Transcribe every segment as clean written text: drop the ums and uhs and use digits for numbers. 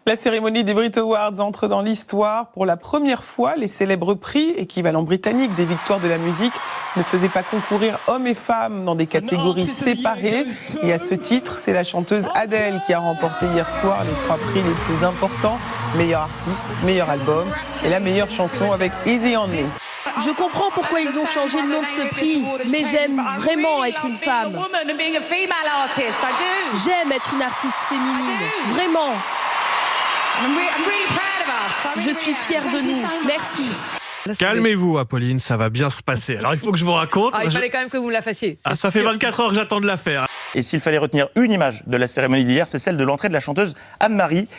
La cérémonie des Brit Awards entre dans l'histoire. Pour la première fois, les célèbres prix, équivalent britannique des victoires de la musique, ne faisaient pas concourir hommes et femmes dans des catégories séparées. Et à ce titre, c'est la chanteuse Adele qui a remporté hier soir les 3 prix les plus importants. Meilleur artiste, meilleur album et la meilleure chanson avec Easy on Me. Je comprends pourquoi ils ont changé le nom de ce prix, mais j'aime vraiment être une femme. J'aime être une artiste féminine, vraiment. Je suis fière de nous. Merci. Calmez-vous, Apolline, ça va bien se passer. Alors, il faut que je vous raconte. Il fallait quand même que vous la fassiez. Ça fait 24 heures que j'attends de la faire. Et s'il fallait retenir une image de la cérémonie d'hier, c'est celle de l'entrée de la chanteuse Anne-Marie.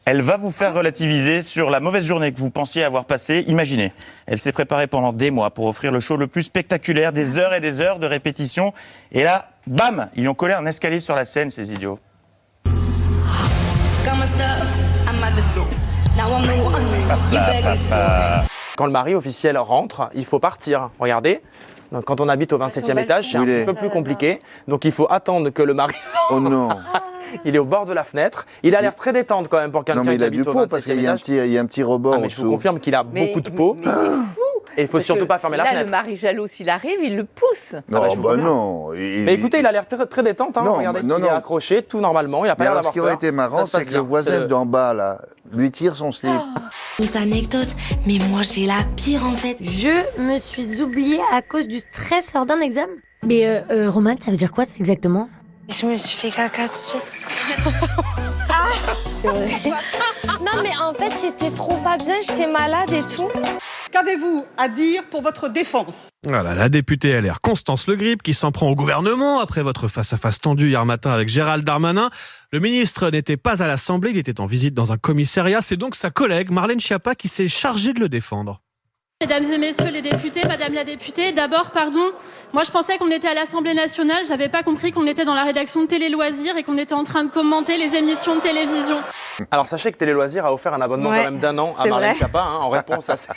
Elle va vous faire relativiser sur la mauvaise journée que vous pensiez avoir passée. Imaginez, elle s'est préparée pendant des mois pour offrir le show le plus spectaculaire, des heures et des heures de répétition. Et là, bam, ils ont collé un escalier sur la scène, ces idiots. Quand le mari officiel rentre, il faut partir. Regardez, donc, quand on habite au 27e étage, c'est un petit peu plus compliqué. Donc il faut attendre que le mari sorte. Oh non. Il est au bord de la fenêtre. Il a l'air très détente quand même pour quelqu'un qui habite au 27e étage. parce qu'il y a un petit rebord. Mais je vous confirme qu'il a beaucoup de peau. Mais il est fou. Et il faut surtout pas fermer la fenêtre. Le mari jaloux, s'il arrive, il le pousse. Non. Mais écoutez, il a l'air très détente. Hein. Regardez, il est accroché tout normalement. Il a pas l'air d'avoir peur. Ce qui aurait été marrant, c'est que le voisin d'en bas, là, lui tire son slip. Petite anecdote, mais moi j'ai la pire en fait. Je me suis oubliée à cause du stress lors d'un examen. Mais Romane, ça veut dire quoi ça exactement? Je me suis fait caca dessus. C'est vrai. Non mais en fait j'étais trop pas bien, j'étais malade et tout. Qu'avez-vous à dire pour votre défense? Voilà, la députée LR Constance Le Grip qui s'en prend au gouvernement après votre face-à-face tendu hier matin avec Gérald Darmanin. Le ministre n'était pas à l'Assemblée, il était en visite dans un commissariat. C'est donc sa collègue Marlène Schiappa qui s'est chargée de le défendre. Mesdames et messieurs les députés, madame la députée, d'abord, pardon, moi je pensais qu'on était à l'Assemblée nationale, j'avais pas compris qu'on était dans la rédaction de Télé Loisirs et qu'on était en train de commenter les émissions de télévision. Alors sachez que Télé Loisirs a offert un abonnement quand même d'1 an à Marlène Schiappa en réponse à cette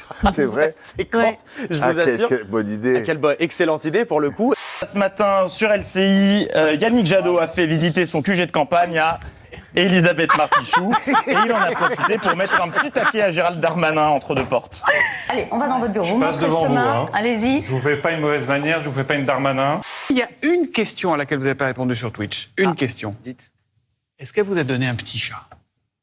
séquence. Je vous assure. Quelle bonne idée. Quelle excellente idée pour le coup. Ce matin, sur LCI, Yannick Jadot a fait visiter son QG de campagne à Elisabeth Marpichou et il en a profité pour mettre un petit taquet à Gérald Darmanin entre deux portes. Allez, on va dans votre bureau. Je passe devant vous. Allez-y. Je vous fais pas une mauvaise manière, je vous fais pas une Darmanin. Il y a une question à laquelle vous n'avez pas répondu sur Twitch. Une question. Dites. Est-ce qu'elle vous a donné un petit chat?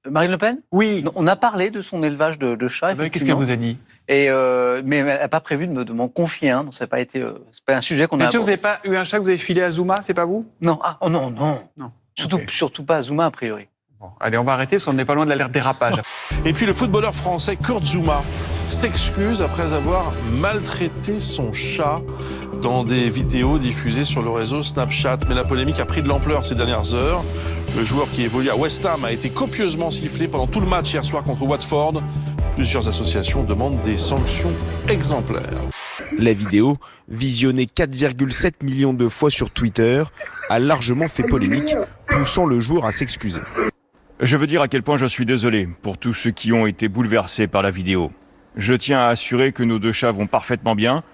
Marine Le Pen? Oui. On a parlé de son élevage de chats. Qu'est-ce qu'elle vous a dit? Mais elle n'a pas prévu de m'en confier. Donc c'est pas un sujet qu'on a. Bien sûr, vous n'avez pas eu un chat que vous avez filé à Zuma, c'est pas vous? Non. Non. Surtout pas à Zuma a priori. Bon, allez, on va arrêter parce qu'on n'est pas loin de l'alerte dérapage. Et puis le footballeur français Kurt Zouma s'excuse après avoir maltraité son chat dans des vidéos diffusées sur le réseau Snapchat. Mais la polémique a pris de l'ampleur ces dernières heures. Le joueur qui évolue à West Ham a été copieusement sifflé pendant tout le match hier soir contre Watford. Plusieurs associations demandent des sanctions exemplaires. La vidéo, visionnée 4,7 millions de fois sur Twitter, a largement fait polémique, poussant le joueur à s'excuser. Je veux dire à quel point je suis désolé pour tous ceux qui ont été bouleversés par la vidéo. Je tiens à assurer que nos 2 chats vont parfaitement bien.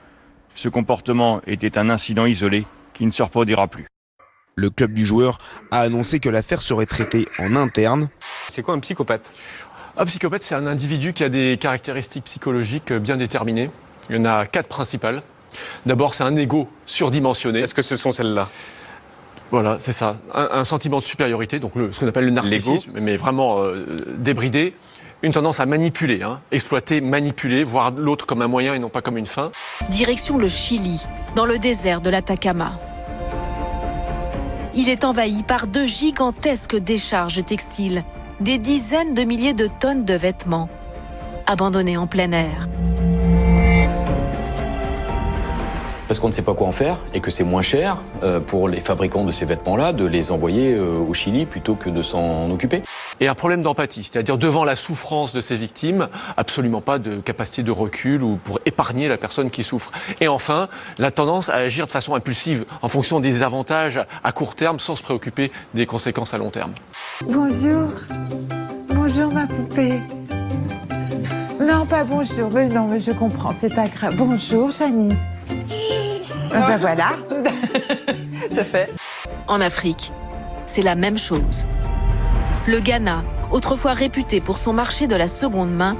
Ce comportement était un incident isolé qui ne se reproduira plus. Le club du joueur a annoncé que l'affaire serait traitée en interne. C'est quoi un psychopathe? Un psychopathe, c'est un individu qui a des caractéristiques psychologiques bien déterminées. Il y en a 4 principales. D'abord, c'est un ego surdimensionné. Est-ce que ce sont celles-là? Voilà, c'est ça. Un sentiment de supériorité, donc ce qu'on appelle le narcissisme, mais vraiment débridé. Une tendance à manipuler, exploiter, manipuler, voir l'autre comme un moyen et non pas comme une fin. Direction le Chili, dans le désert de l'Atacama. Il est envahi par 2 gigantesques décharges textiles, des dizaines de milliers de tonnes de vêtements, abandonnés en plein air. Parce qu'on ne sait pas quoi en faire et que c'est moins cher pour les fabricants de ces vêtements-là de les envoyer au Chili plutôt que de s'en occuper. Et un problème d'empathie, c'est-à-dire devant la souffrance de ces victimes, absolument pas de capacité de recul ou pour épargner la personne qui souffre. Et enfin, la tendance à agir de façon impulsive en fonction des avantages à court terme sans se préoccuper des conséquences à long terme. Bonjour. Bonjour ma poupée. Non, pas bonjour. Mais non, mais je comprends, c'est pas grave. Bonjour Janice. Ben voilà. Ça fait. En Afrique, c'est la même chose. Le Ghana, autrefois réputé pour son marché de la seconde main,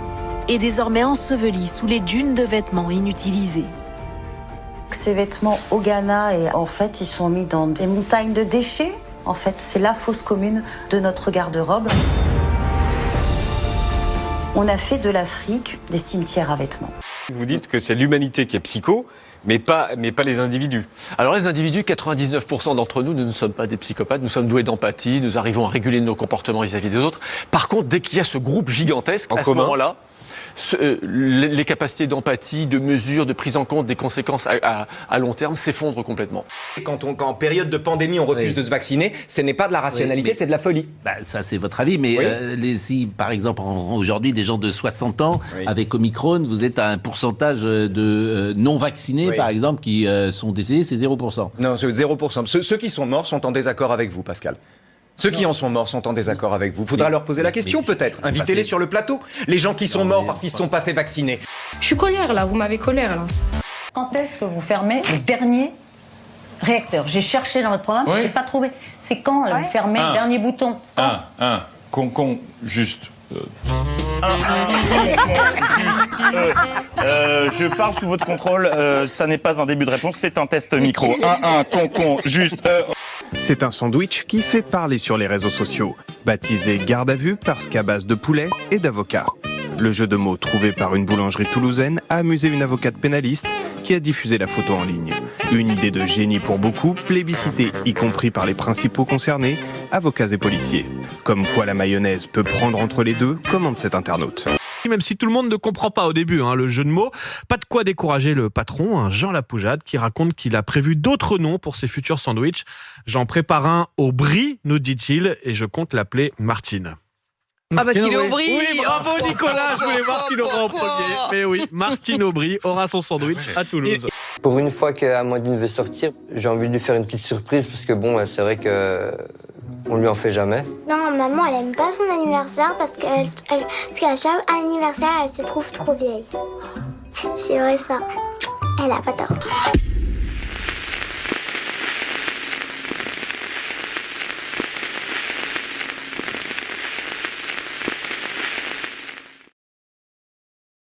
est désormais enseveli sous les dunes de vêtements inutilisés. Ces vêtements au Ghana, et en fait, ils sont mis dans des montagnes de déchets. En fait, c'est la fosse commune de notre garde-robe. On a fait de l'Afrique des cimetières à vêtements. Vous dites que c'est l'humanité qui est psycho, mais pas les individus. Alors les individus, 99% d'entre nous, nous ne sommes pas des psychopathes, nous sommes doués d'empathie, nous arrivons à réguler nos comportements vis-à-vis des autres. Par contre, dès qu'il y a ce groupe gigantesque, à ce moment-là, les capacités d'empathie, de mesure, de prise en compte des conséquences à long terme s'effondrent complètement. Quand en période de pandémie, on refuse de se vacciner, ce n'est pas de la rationalité, c'est de la folie. Ça, c'est votre avis, mais si, par exemple, aujourd'hui, des gens de 60 ans, avec Omicron, vous êtes à un pourcentage de non-vaccinés, par exemple, qui sont décédés, c'est 0%. Non, c'est 0%. Ceux qui sont morts sont en désaccord avec vous, Pascal. Ceux qui en sont morts sont en désaccord avec vous. Faudra leur poser la question peut-être. Invitez-les sur le plateau. Les gens qui sont morts parce qu'ils ne se sont pas fait vacciner. Je suis colère là, vous m'avez colère là. Quand est-ce que vous fermez le dernier réacteur? J'ai cherché dans votre programme, j'ai pas trouvé. C'est quand là, vous fermez le dernier bouton? Juste. Je parle sous votre contrôle, ça n'est pas un début de réponse, c'est un test micro. Juste. C'est un sandwich qui fait parler sur les réseaux sociaux, baptisé garde à vue parce qu'à base de poulet et d'avocat. Le jeu de mots trouvé par une boulangerie toulousaine a amusé une avocate pénaliste qui a diffusé la photo en ligne. Une idée de génie pour beaucoup, plébiscitée y compris par les principaux concernés, avocats et policiers. Comme quoi la mayonnaise peut prendre entre les deux, commande cet internaute. Même si tout le monde ne comprend pas au début le jeu de mots, pas de quoi décourager le patron, Jean Lapoujade, qui raconte qu'il a prévu d'autres noms pour ses futurs sandwichs. J'en prépare un au brie, nous dit-il, et je compte l'appeler Martine. Parce qu'il est au brie. Oui, bravo Nicolas, je voulais voir qui l'aura en premier. Mais oui, Martine Aubry aura son sandwich à Toulouse. Pour une fois qu'Amandine veut sortir, j'ai envie de lui faire une petite surprise parce que bon, c'est vrai que on lui en fait jamais. Non, maman, elle aime pas son anniversaire parce qu'à chaque anniversaire, elle se trouve trop vieille. C'est vrai ça. Elle a pas tort.